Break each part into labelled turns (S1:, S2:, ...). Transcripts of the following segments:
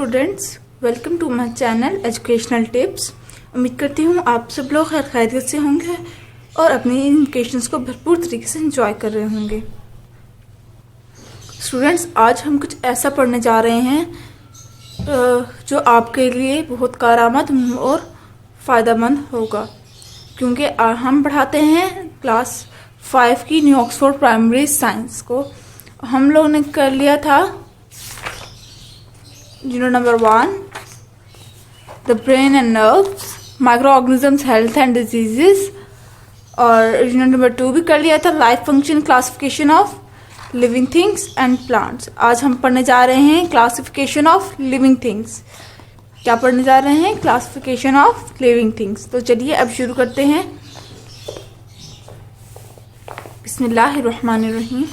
S1: Students, welcome to my channel educational tips. उम्मीद करती हूँ आप सब लोग खैर खैरियत से होंगे और अपनी इन वेकेशंस को भरपूर तरीके से एंजॉय कर रहे होंगे। स्टूडेंट्स, आज हम कुछ ऐसा पढ़ने जा रहे हैं जो आपके लिए बहुत कारआमद और फ़ायदेमंद होगा, क्योंकि हम पढ़ाते हैं क्लास 5 की न्यू ऑक्सफोर्ड प्राइमरी साइंस को। हम लोग ने कर लिया था unit number 1, the brain and nerves, micro organisms, health and diseases, और यूनिट नंबर 2 भी कर लिया था, life function classification of living things and plants. आज हम पढ़ने जा रहे हैं क्लासिफिकेशन ऑफ लिविंग थिंग्स। क्या पढ़ने जा रहे हैं? Classification of living things. तो चलिए अब शुरू करते हैं। बिस्मिल्लाहिर्रहमानिर्रहीम।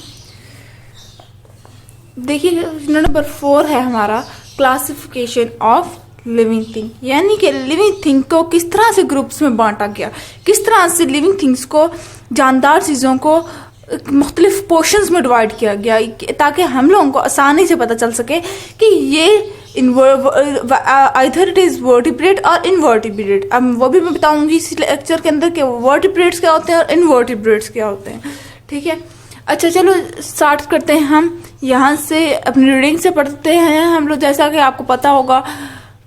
S1: देखिए, यूनिट नंबर 4 है हमारा क्लासिफिकेशन ऑफ लिविंग थिंग, यानी कि लिविंग थिंग को किस तरह से ग्रुप्स में बांटा गया, किस तरह से लिविंग थिंग्स को, जानदार चीज़ों को मुख्तलिफ पोर्शंस में डिवाइड किया गया, ताकि हम लोगों को आसानी से पता चल सके कि ये आइदर इट इज वर्टिब्रेट और इनवर्टिब्रेट। अब वो भी मैं बताऊंगी इस लेक्चर के अंदर कि वर्टिब्रेट्स क्या होते हैं और इनवर्टिब्रेट्स क्या होते हैं। ठीक है, अच्छा चलो स्टार्ट करते हैं। हम यहाँ से अपनी रीडिंग से पढ़ते हैं हम लोग, जैसा कि आपको पता होगा।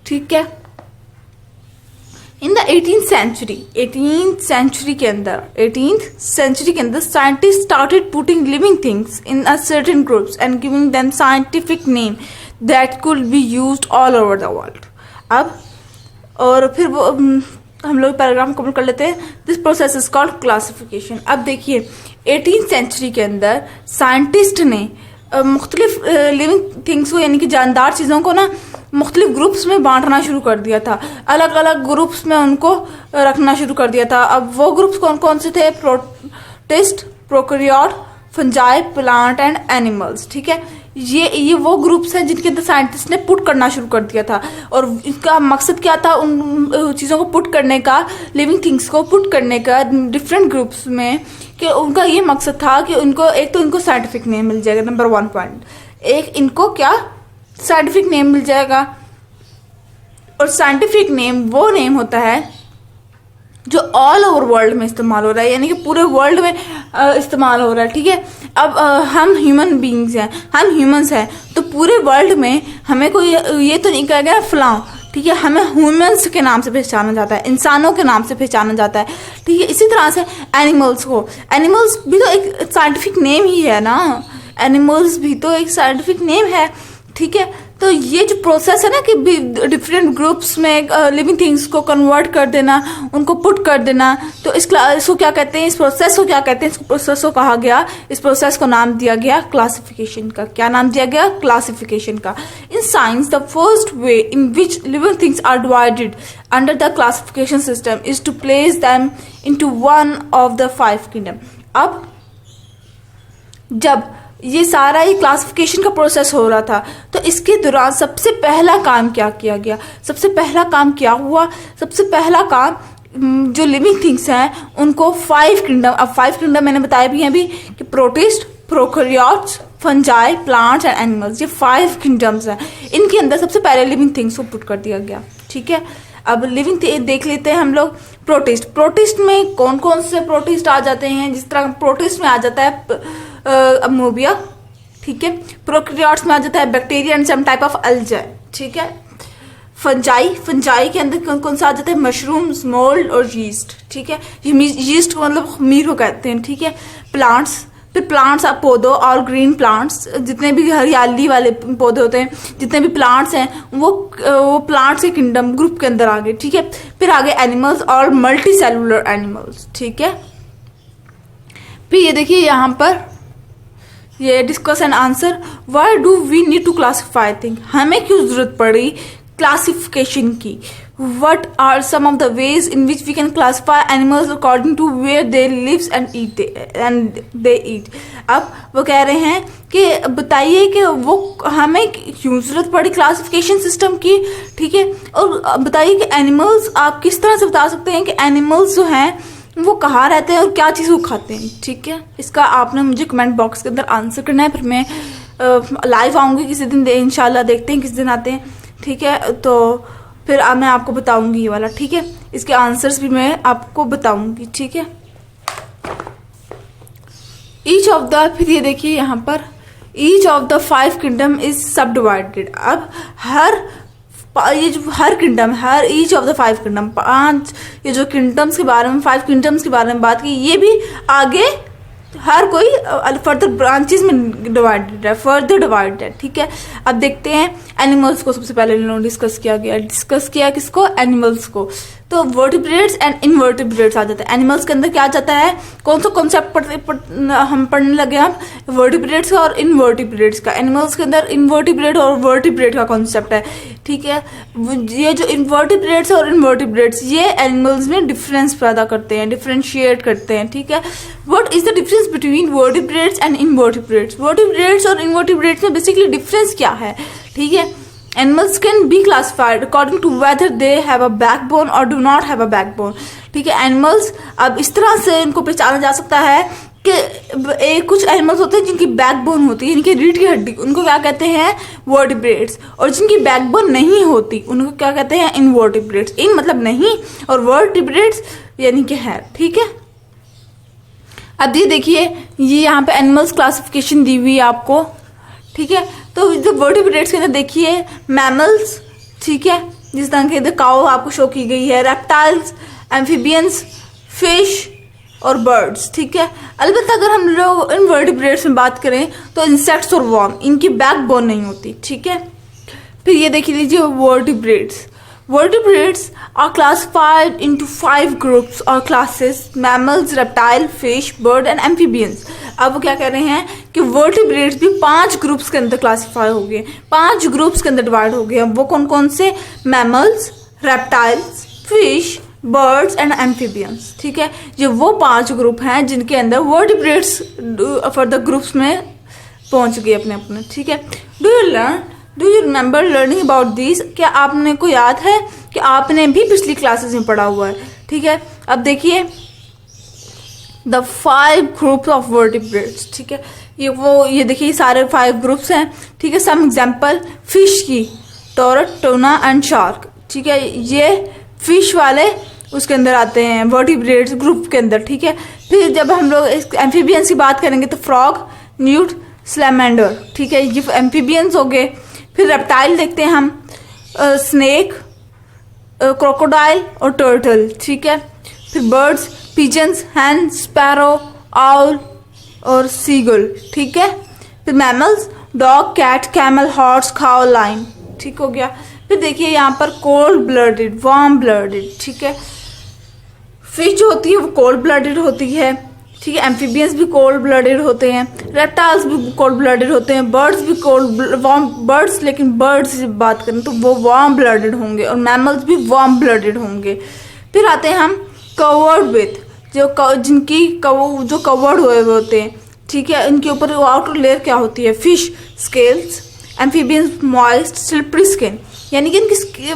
S1: ठीक है, इन द 18th सेंचुरी के अंदर scientist started putting living things in a certain groups and giving them scientific name that could be used all over the world. अब और फिर वो हम लोग पैराग्राफ कंप्लीट कर लेते हैं। This process is called classification. अब देखिए, 18th सेंचुरी के अंदर साइंटिस्ट ने मुख्तलिफ लिविंग थिंग्स को, यानी कि जानदार चीज़ों को ना मुख्तलिफ ग्रुप्स में बांटना शुरू कर दिया था, अलग अलग ग्रुप्स में उनको रखना शुरू कर दिया था। अब वो ग्रुप्स कौन कौन से थे? Protist, prokaryote, fungi, plant and animals. ठीक है, ये वो ग्रुप्स हैं जिनके अंदर साइंटिस्ट ने पुट करना शुरू कर दिया था। और इसका मकसद क्या था? उन चीज़ों को पुट करने का, लिविंग थिंग्स को पुट करने का डिफरेंट ग्रुप्स में, कि उनका ये मकसद था कि उनको एक तो इनको साइंटिफिक नेम मिल जाएगा, नंबर 1 पॉइंट। एक इनको क्या साइंटिफिक नेम मिल जाएगा, और साइंटिफिक नेम वो नेम होता है जो ऑल ओवर वर्ल्ड में इस्तेमाल हो रहा है, यानी कि पूरे वर्ल्ड में इस्तेमाल हो रहा है। ठीक है, अब हम ह्यूमन बीइंग्स हैं, हम ह्यूमंस हैं, तो पूरे वर्ल्ड में हमें कोई ये तो नहीं कहा गया फलां। ठीक है, हमें ह्यूमंस के नाम से पहचाना जाता है, इंसानों के नाम से पहचाना जाता है। ठीक है, इसी तरह से एनिमल्स भी तो एक साइंटिफिक नेम ही है ना, एनिमल्स भी तो एक साइंटिफिक नेम है। ठीक है, तो ये जो प्रोसेस है ना कि डिफरेंट ग्रुप्स में लिविंग थिंग्स को कन्वर्ट कर देना, उनको पुट कर देना, तो इसको क्या कहते हैं? इस प्रोसेस को क्या कहते हैं? इस प्रोसेस को कहा गया, इस प्रोसेस को नाम दिया गया क्लासिफिकेशन का। क्या नाम दिया गया? क्लासिफिकेशन का। In science the first way in which living things are divided under the classification system is to place them into one of the 5 kingdom. अब जब ये सारा ही क्लासिफिकेशन का प्रोसेस हो रहा था, तो इसके दौरान सबसे पहला काम क्या किया गया? सबसे पहला काम क्या हुआ? सबसे पहला काम जो लिविंग थिंग्स हैं उनको 5 किंगडम, अब 5 किंगडम मैंने बताया भी हैं अभी कि protist, prokaryotes, fungi, plants and animals, ये 5 किंगडम्स हैं। इनके अंदर सबसे पहले लिविंग थिंग्स को पुट कर दिया गया। ठीक है, अब लिविंग देख लेते हैं हम लोग। प्रोटिस्ट में कौन कौन से प्रोटिस्ट आ जाते हैं? जिस तरह प्रोटिस्ट में आ जाता है अमोबिया। ठीक है, प्रोकैरियोट्स में आ जाता है bacteria and some type of algae. ठीक है, फंजाई के अंदर कौन कौन सा आ जाता है? मशरूम्स, मोल्ड और यीस्ट। ठीक है, यीस्ट को मतलब खमीर को कहते हैं। ठीक है, प्लांट्स आप पौधों और ग्रीन प्लांट्स, जितने भी हरियाली वाले पौधे होते हैं, जितने भी प्लांट्स हैं, वो प्लांट्स के किंगडम ग्रुप के अंदर आ गए। ठीक है, फिर आगे एनिमल्स और मल्टी सेलुलर एनिमल्स। ठीक है, फिर ये देखिए यहाँ पर ये discuss and answer. Why do we need to classify thing? हमें क्यों जरूरत पड़ी क्लासिफिकेशन की? What are some of the ways in which we can classify animals according to where they live and they eat? अब वो कह रहे हैं कि बताइए कि वो हमें क्यों जरूरत पड़ी क्लासिफिकेशन सिस्टम की। ठीक है, और बताइए कि एनिमल्स, आप किस तरह से बता सकते हैं कि एनिमल्स जो हैं वो कहाँ रहते हैं और क्या चीज़ वो खाते हैं। ठीक है, इसका आपने मुझे कमेंट बॉक्स के अंदर आंसर करना है। फिर मैं लाइव आऊँगी किसी दिन, इंशाल्लाह देखते हैं किस दिन आते हैं। ठीक है। तो फिर मैं आपको बताऊंगी ये वाला, ठीक है, इसके आंसर्स भी मैं आपको बताऊंगी, ठीक है। ईच ऑफ द, फिर ये देखिए यहाँ पर, each of the 5 kingdom is सब डिवाइडेड। अब ये जो हर किंगडम, हर ईच ऑफ द 5 किंगडम, 5 ये जो किंगडम्स के बारे में, 5 किंगडम्स के बारे में बात की, ये भी आगे हर कोई फर्दर ब्रांचेस में डिवाइडेड है, फर्दर डिवाइडेड है, ठीक है। अब देखते हैं एनिमल्स को। सबसे पहले डिस्कस किया किसको, एनिमल्स को। तो वर्टिब्रेट्स एंड इनवर्टिब्रेट्स आ जाते हैं। एनिमल्स के अंदर क्या आ जाता है, कौन सा कॉन्सेप्ट हम पढ़ने लगे हम, वर्टिब्रेट्स और इनवर्टिब्रेट्स का। एनिमल्स के अंदर इनवर्टिब्रेट और वर्टिब्रेट का कॉन्सेप्ट है, ठीक है। ये जो इनवर्टिब्रेट्स और इनवर्टिब्रेट्स, ये एनिमल्स में डिफरेंस पैदा करते हैं, डिफरेंशिएट करते हैं, ठीक है। What is the difference between vertebrates and invertebrates? Vertebrates और इनवर्टिब्रेट्स में बेसिकली डिफरेंस क्या है, ठीक है। Animals can be classified according to whether they have a backbone or do not have a backbone, ठीक है। Animals अब इस तरह से इनको पहचाना जा सकता है कि कुछ एनिमल्स होते हैं जिनकी बैकबोन होती है, इनकी रीढ़ की हड्डी, उनको क्या कहते हैं, वर्टिब्रेट्स। और जिनकी बैकबोन नहीं होती उनको क्या कहते हैं, इनवर्टिब्रेट्स। इन मतलब नहीं और वर्टिब्रेट्स यानी कि है, ठीक है। अब ये देखिए, ये यहाँ पे एनिमल्स क्लासिफिकेशन दी हुई है आपको, ठीक है। तो जो वर्टिब्रेट्स के अंदर देखिए, मैमल्स, ठीक है, जिस तरह के काऊ आपको शो की गई है, रेप्टाइल्स, एम्फीबियंस, फिश और बर्ड्स, ठीक है। अलबत्ता अगर हम लोग इन वर्टिब्रेट्स में बात करें तो इंसेक्ट्स और वर्म, इनकी बैकबोन नहीं होती, ठीक है। फिर ये देख लीजिए vertebrates. Vertebrates are classified into 5 groups or classes: mammals, reptile, fish, bird and amphibians. अब वो क्या कह रहे हैं कि वर्टिब्रेट्स भी 5 ग्रुप्स के अंदर क्लासिफाई हो गए, 5 ग्रुप्स के अंदर डिवाइड हो गए। वो कौन कौन से, mammals, reptiles, fish, birds and amphibians, ठीक है। ये वो 5 ग्रुप हैं जिनके अंदर वर्टिब्रेट्स फर्दर ग्रुप्स में पहुंच गए अपने अपने, ठीक है। Do you remember learning about this? क्या आपने को याद है कि आपने भी पिछली क्लासेस में पढ़ा हुआ है, ठीक है। अब देखिए द 5 ग्रुप्स ऑफ वर्टिब्रेट्स, ठीक है। ये देखिए सारे 5 ग्रुप्स हैं, ठीक है। सम एग्जांपल, फिश की टोरट, टोना एंड शार्क, ठीक है। ये फिश वाले उसके अंदर आते हैं वर्टिब्रेट्स ग्रुप के अंदर, ठीक है। फिर जब हम लोग एम्फीबियंस की बात करेंगे तो फ्रॉग, न्यूट, स्लैमेंडर, ठीक है, ये एम्फीबियंस हो गए। फिर रेप्टाइल देखते हैं हम, स्नेक, क्रोकोडाइल और टर्टल, ठीक है। फिर birds, pigeons, hen, sparrow, owl और सीगल, ठीक है। फिर mammals, dog, cat, camel, horse, cow, lion, ठीक हो गया। फिर देखिए यहाँ पर कोल्ड ब्लडेड, वार्म ब्लडेड, ठीक है। फिश जो होती है वो कोल्ड ब्लडेड होती है, ठीक है। एम्फीबियंस भी कोल्ड ब्लडेड होते हैं, रेप्टाइल्स भी कोल्ड ब्लडेड होते हैं, बर्ड्स भी वार्म बर्ड्स, लेकिन बर्ड्स की बात करें तो वो वार्म ब्लडेड होंगे और मैमल्स भी वार्म ब्लडेड होंगे। फिर आते हैं हम कवर्ड विथ, जिनकी जो कवर्ड हुए होते हैं, ठीक है। इनके ऊपर आउटर लेयर क्या होती है, fish scales, amphibians moist slippery skin, यानी कि इनकी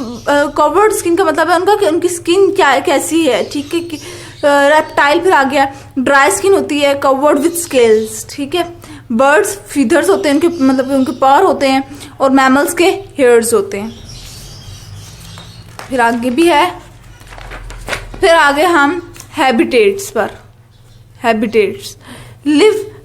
S1: कवर्ड स्किन का मतलब है उनका कि उनकी स्किन क्या कैसी है, ठीक है। रेप्टाइल फिर आ गया, ड्राई स्किन होती है, कवर्ड विथ स्केल्स, ठीक है। बर्ड्स फीदर्स होते हैं, उनके मतलब उनके पर होते हैं, और मैमल्स के हेयर्स होते हैं। फिर आगे भी है, फिर आगे हम हैबिटेट्स पर। Habitats,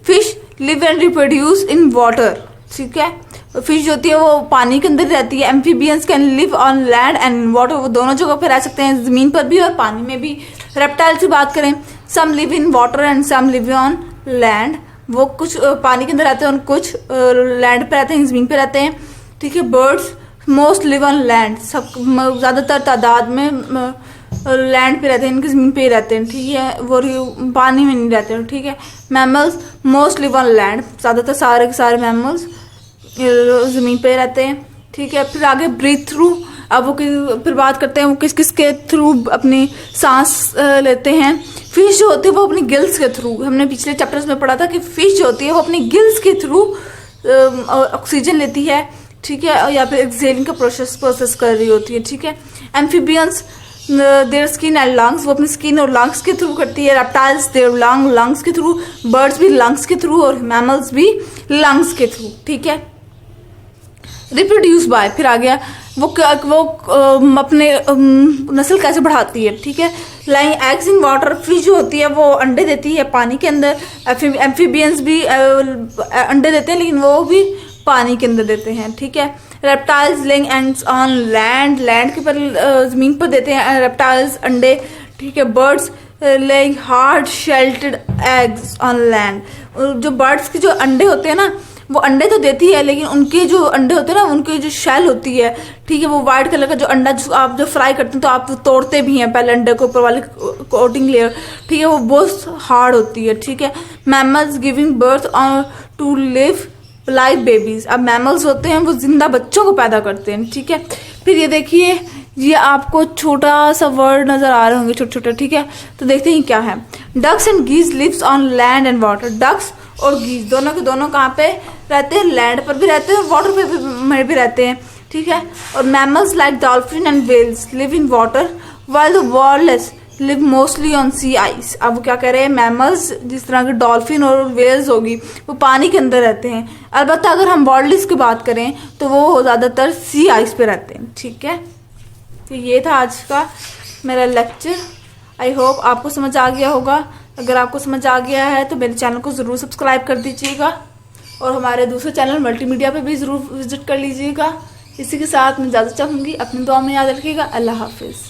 S1: fish live and reproduce in water, ठीक है। फिश होती है वो पानी के अंदर रहती है। Amphibians can live on land and water, वो दोनों जगह पर रह सकते हैं, जमीन पर भी और पानी में भी। रेप्टाइल की बात करें, some live in water and some live on land, वो कुछ पानी के अंदर रहते हैं और कुछ लैंड पे रहते हैं, जमीन पे रहते हैं, ठीक है। Birds most live on land, सब ज्यादातर तादाद में लैंड पे रहते हैं, इनकी जमीन पे ही रहते हैं, ठीक है, वो पानी में नहीं रहते हैं, ठीक है। Mammals most live on land, ज्यादातर सारे के सारे मैमल्स जमीन पे रहते हैं, ठीक है। फिर आगे ब्रीथ थ्रू, अब वो फिर बात करते हैं वो किस किस के थ्रू अपनी सांस लेते हैं। फिश जो होती है वो अपनी गिल्स के थ्रू, हमने पिछले चैप्टर्स में पढ़ा था कि फिश जो होती है वो अपनी गिल्स के थ्रू ऑक्सीजन लेती है, ठीक है, या फिर एक्सहेलिंग का प्रोसेस कर रही होती है, ठीक है। Amphibians their skin and lungs, वो अपनी स्किन और लंग्स के थ्रू करती है। रेप्टाइल्स देयर लंग्स के थ्रू, बर्ड्स भी लंग्स के थ्रू और मैमल्स भी लंग्स के थ्रू, ठीक है। रिप्रोड्यूस बाय, फिर आ गया अपने नस्ल कैसे बढ़ाती है, ठीक है। Lying eggs in water, fish जो होती है वो अंडे देती है पानी के अंदर। एम्फीबियंस भी अंडे देते हैं, लेकिन वो भी पानी के अंदर देते हैं, ठीक है। Reptiles laying eggs on land, land के पर ज़मीन पर देते हैं रेप्टाइल्स अंडे, ठीक है। Birds laying hard shelled eggs on land, जो बर्ड्स के जो अंडे होते हैं ना, वो अंडे तो देती है, लेकिन उनके जो अंडे होते हैं ना, उनकी जो शेल होती है, ठीक है, वो वाइट कलर का जो अंडा जो आप जो फ्राई करते हैं तो आप तोड़ते भी हैं पहले अंडे के ऊपर वाली कोटिंग लेयर, ठीक है, वो बहुत हार्ड होती है, ठीक है। Mammals giving birth to live live babies, अब मैमल्स होते हैं वो जिंदा बच्चों को पैदा करते हैं, ठीक है। फिर ये देखिए, ये आपको छोटा सा वर्ड नजर आ रहे होंगे छोटे छोटे, ठीक है, तो देखते हैं क्या है। Ducks and geese lives on land and water, ducks और गीज दोनों के दोनों कहाँ पे रहते हैं, लैंड पर भी रहते हैं और वाटर पे भी रहते हैं, ठीक है। और mammals like dolphin and whales live in water while the walruses live mostly on sea ice. अब वो क्या कह रहे हैं, मैमल्स जिस तरह के डॉल्फिन और वेल्स होगी वो पानी के अंदर रहते हैं, अलबत्ता अगर हम वॉललेस की बात करें तो वो ज़्यादातर सी आइस पे रहते हैं, ठीक है। तो ये था आज का मेरा लेक्चर। आई होप आपको समझ आ गया होगा। अगर आपको समझ आ गया है तो मेरे चैनल को ज़रूर सब्सक्राइब कर दीजिएगा और हमारे दूसरे चैनल मल्टीमीडिया पे भी ज़रूर विजिट कर लीजिएगा। इसी के साथ मैं इजाज़त चाहूँगी, अपनी दुआ में याद रखिएगा। अल्लाह हाफिज़।